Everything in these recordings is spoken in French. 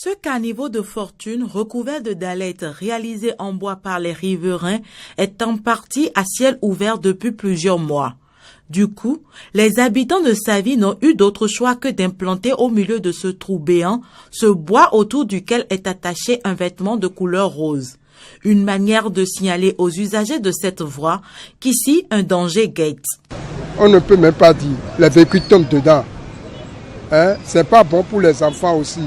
Ce caniveau de fortune recouvert de dallettes réalisé en bois par les riverains est en partie à ciel ouvert depuis plusieurs mois. Du coup, les habitants de Savy n'ont eu d'autre choix que d'implanter au milieu de ce trou béant ce bois autour duquel est attaché un vêtement de couleur rose. Une manière de signaler aux usagers de cette voie qu'ici un danger guette. On ne peut même pas dire, les véhicules tombent dedans. C'est pas bon pour les enfants aussi.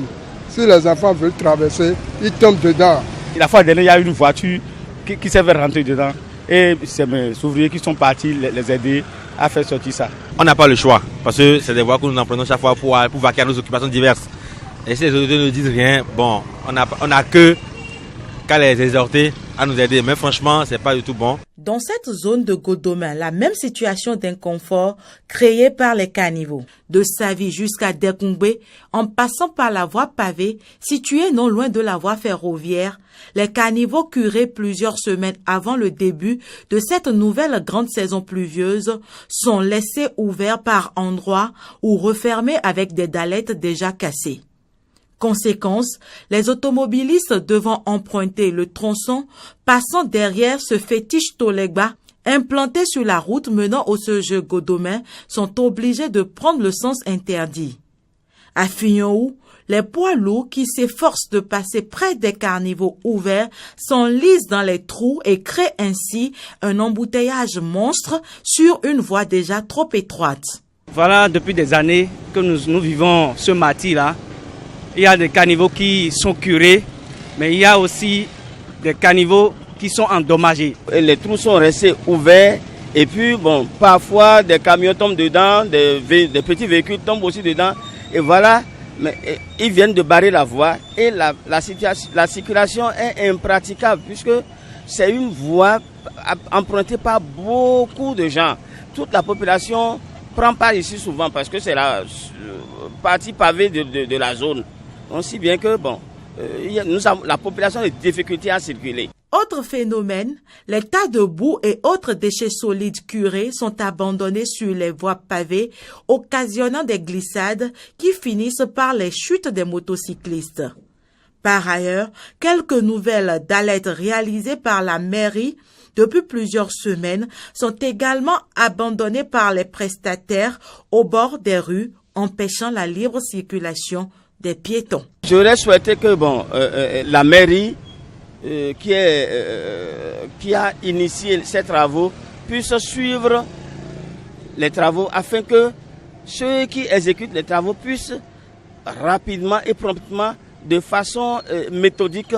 Si les enfants veulent traverser, ils tombent dedans. La fois dernière, il y a une voiture qui s'est fait rentrer dedans. Et c'est mes ouvriers qui sont partis les aider à faire sortir ça. On n'a pas le choix, parce que c'est des voies que nous empruntons chaque fois pour vaquer à nos occupations diverses. Et si les autorités ne disent rien, bon, on n'a qu'à les exhorter à nous aider. Mais franchement, c'est pas du tout bon. Dans cette zone de Godomain, la même situation d'inconfort créée par les caniveaux. De Savy jusqu'à Dekungbe, en passant par la voie pavée, située non loin de la voie ferroviaire, les caniveaux curés plusieurs semaines avant le début de cette nouvelle grande saison pluvieuse sont laissés ouverts par endroits ou refermés avec des dallettes déjà cassées. Conséquence, les automobilistes devant emprunter le tronçon passant derrière ce fétiche Tolegba implanté sur la route menant au Sejeu Godomain sont obligés de prendre le sens interdit. À Fignonou, les poids lourds qui s'efforcent de passer près des caniveaux ouverts s'enlisent dans les trous et créent ainsi un embouteillage monstre sur une voie déjà trop étroite. Voilà, depuis des années que nous vivons ce martyre-là. Il y a des caniveaux qui sont curés, mais il y a aussi des caniveaux qui sont endommagés. Et les trous sont restés ouverts et puis bon, parfois des camions tombent dedans, des petits véhicules tombent aussi dedans. Et voilà, mais ils viennent de barrer la voie et la circulation est impraticable puisque c'est une voie empruntée par beaucoup de gens. Toute la population prend part ici souvent parce que c'est la partie pavée de la zone. Aussi bien que la population a des difficultés à circuler. Autre phénomène, les tas de boue et autres déchets solides curés sont abandonnés sur les voies pavées, occasionnant des glissades qui finissent par les chutes des motocyclistes. Par ailleurs, quelques nouvelles dallettes réalisées par la mairie depuis plusieurs semaines sont également abandonnées par les prestataires au bord des rues, empêchant la libre circulation des piétons. J'aurais souhaité que la mairie qui a initié ces travaux puisse suivre les travaux afin que ceux qui exécutent les travaux puissent rapidement et promptement, de façon méthodique,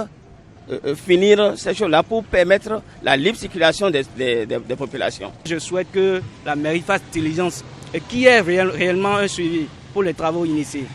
finir ces choses-là pour permettre la libre circulation des populations. Je souhaite que la mairie fasse diligence et qu'il y ait réellement un suivi pour les travaux initiés.